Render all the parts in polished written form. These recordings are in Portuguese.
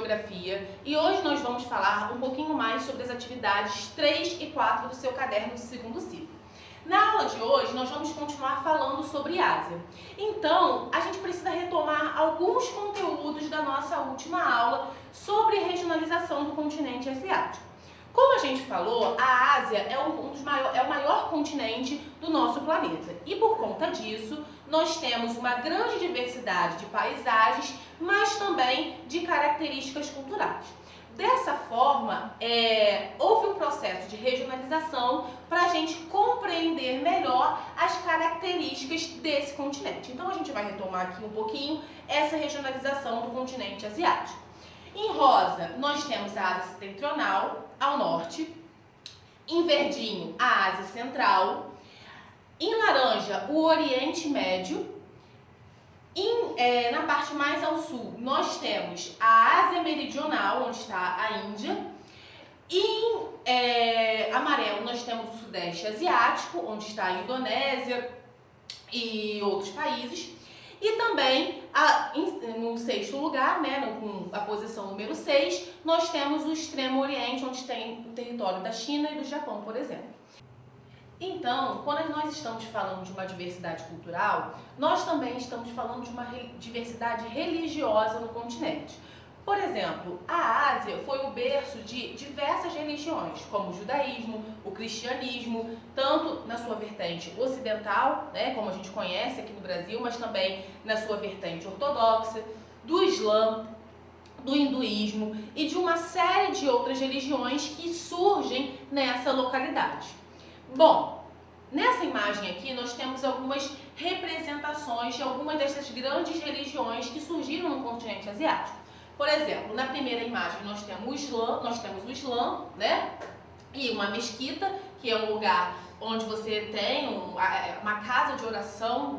Geografia e hoje nós vamos falar um pouquinho mais sobre as atividades 3 e 4 do seu caderno de segundo ciclo. Na aula de hoje nós vamos continuar falando sobre Ásia. Então, a gente precisa retomar alguns conteúdos da nossa última aula sobre regionalização do continente asiático. Como a gente falou, a Ásia é o maior continente do nosso planeta e por conta disso nós temos uma grande diversidade de paisagens, mas também de características culturais. Dessa forma, houve um processo de regionalização para a gente compreender melhor as características desse continente. Então a gente vai retomar aqui um pouquinho essa regionalização do continente asiático. Em rosa, nós temos a Ásia Setentrional, ao norte. Em verdinho, a Ásia Central. Em laranja, o Oriente Médio. Na parte mais ao sul, nós temos a Ásia Meridional, onde está a Índia. Em amarelo, nós temos o Sudeste Asiático, onde está a Indonésia e outros países. E também, no sexto lugar, com a posição número 6, nós temos o Extremo Oriente, onde tem o território da China e do Japão, por exemplo. Então, quando nós estamos falando de uma diversidade cultural, nós também estamos falando de uma diversidade religiosa no continente. Por exemplo, a Ásia foi o berço de diversas religiões, como o judaísmo, o cristianismo, tanto na sua vertente ocidental, como a gente conhece aqui no Brasil, mas também na sua vertente ortodoxa, do Islã, do hinduísmo e de uma série de outras religiões que surgem nessa localidade. Bom, nessa imagem aqui nós temos algumas representações de algumas dessas grandes religiões que surgiram no continente asiático. Por exemplo, na primeira imagem nós temos o Islã, e uma mesquita, que é um lugar onde você tem uma casa de oração,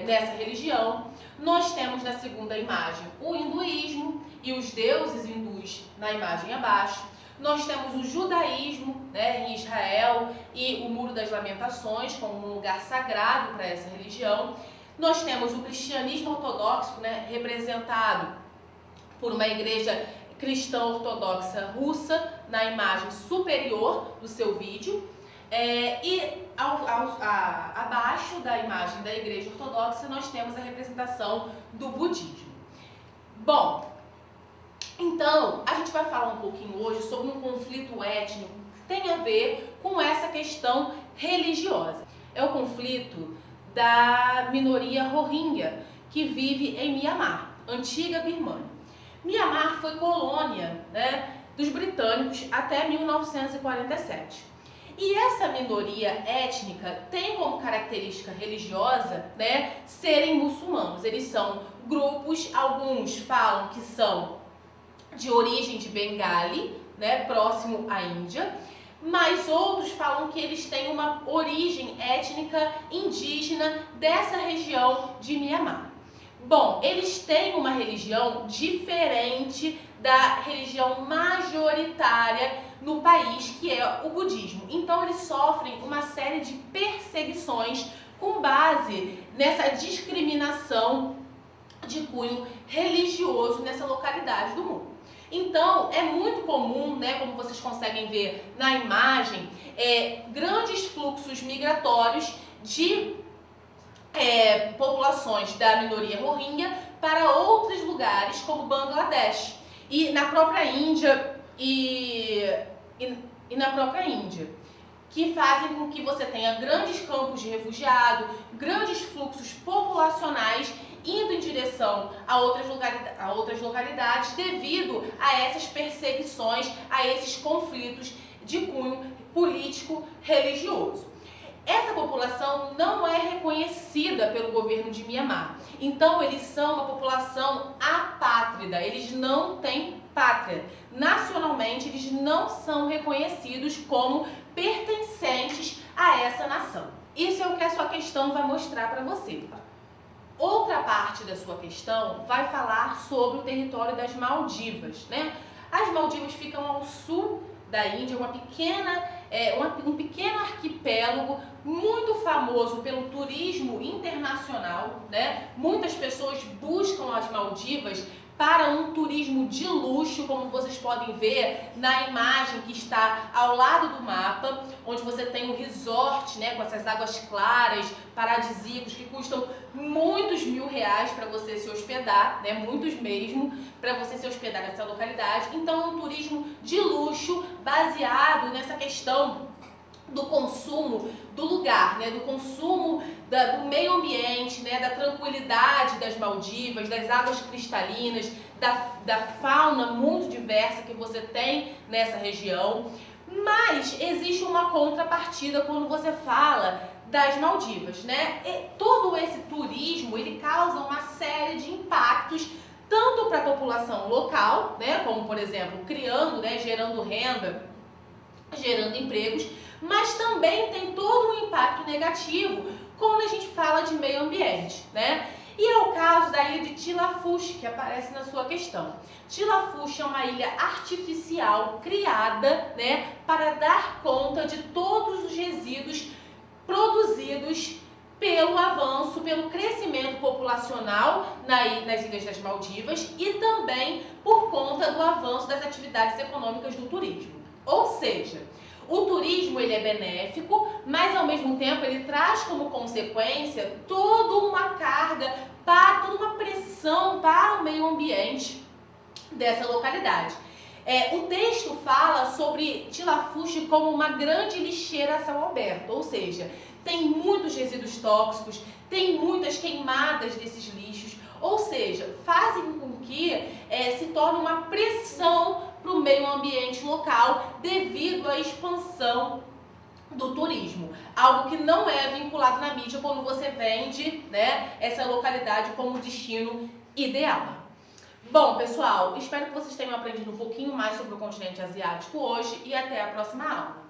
dessa religião. Nós temos na segunda imagem o hinduísmo e os deuses hindus na imagem abaixo. Nós temos o judaísmo, em Israel, e o Muro das Lamentações como um lugar sagrado para essa religião. Nós temos o cristianismo ortodoxo, representado por uma igreja cristã ortodoxa russa na imagem superior do seu vídeo. Abaixo da imagem da igreja ortodoxa nós temos a representação do budismo. Bom, então a gente vai falar um pouquinho hoje sobre um conflito étnico que tem a ver com essa questão religiosa. É o conflito da minoria Rohingya, que vive em Mianmar, antiga Birmânia. Mianmar foi colônia dos britânicos até 1947. E essa minoria étnica tem como característica religiosa serem muçulmanos. Eles são grupos, alguns falam que são de origem de Bengali, próximo à Índia, mas outros falam que eles têm uma origem étnica indígena dessa região de Mianmar. Bom, eles têm uma religião diferente da religião majoritária no país, que é o budismo. Então eles sofrem uma série de perseguições com base nessa discriminação de cunho religioso nessa localidade do mundo. Então é muito comum, como vocês conseguem ver na imagem, grandes fluxos migratórios de populações da minoria Rohingya para outros lugares como Bangladesh e na própria Índia que fazem com que você tenha grandes campos de refugiado, grandes fluxos populacionais indo em direção a outras localidades devido a essas perseguições, a esses conflitos de cunho político-religioso. Essa população não é reconhecida pelo governo de Mianmar. Então, eles são uma população apátrida, eles não têm pátria. Nacionalmente, eles não são reconhecidos como pertencentes a essa nação. Isso é o que a sua questão vai mostrar para você. Outra parte da sua questão vai falar sobre o território das Maldivas, As Maldivas ficam ao sul da Índia, um pequeno arquipélago muito famoso pelo turismo internacional, Muitas pessoas buscam as Maldivas para um turismo de luxo, como vocês podem ver na imagem que está ao lado do mapa, onde você tem um resort, né, com essas águas claras, paradisíacos, que custam muitos R$ 1.000 para você se hospedar, né, muitos mesmo, para você se hospedar nessa localidade. Então é um turismo de luxo baseado nessa questão do consumo do lugar, né, do consumo do meio ambiente, né, da tranquilidade das Maldivas, das águas cristalinas, da fauna muito diversa que você tem nessa região. Mas existe uma contrapartida quando você fala das Maldivas, né? E todo esse turismo, ele causa uma série de impactos tanto para a população local, né, como por exemplo, criando, né, gerando renda, gerando empregos, mas também tem todo um impacto negativo quando a gente fala de meio ambiente, né? E é o caso da ilha de Tilafush, que aparece na sua questão. Tilafush é uma ilha artificial criada, né, para dar conta de todos os resíduos produzidos pelo avanço, pelo crescimento populacional nas Ilhas das Maldivas e também por conta do avanço das atividades econômicas do turismo. Ou seja, o turismo ele é benéfico, mas ao mesmo tempo ele traz como consequência toda uma carga, toda uma pressão para o meio ambiente dessa localidade. O texto fala sobre Tilafush como uma grande lixeira a céu aberto, ou seja, tem muitos resíduos tóxicos, tem muitas queimadas desses lixos, ou seja, fazem com que se torne uma pressão para o meio ambiente local devido à expansão do turismo. Algo que não é vinculado na mídia quando você vende, né, essa localidade como destino ideal. Bom, pessoal, espero que vocês tenham aprendido um pouquinho mais sobre o continente asiático hoje e até a próxima aula.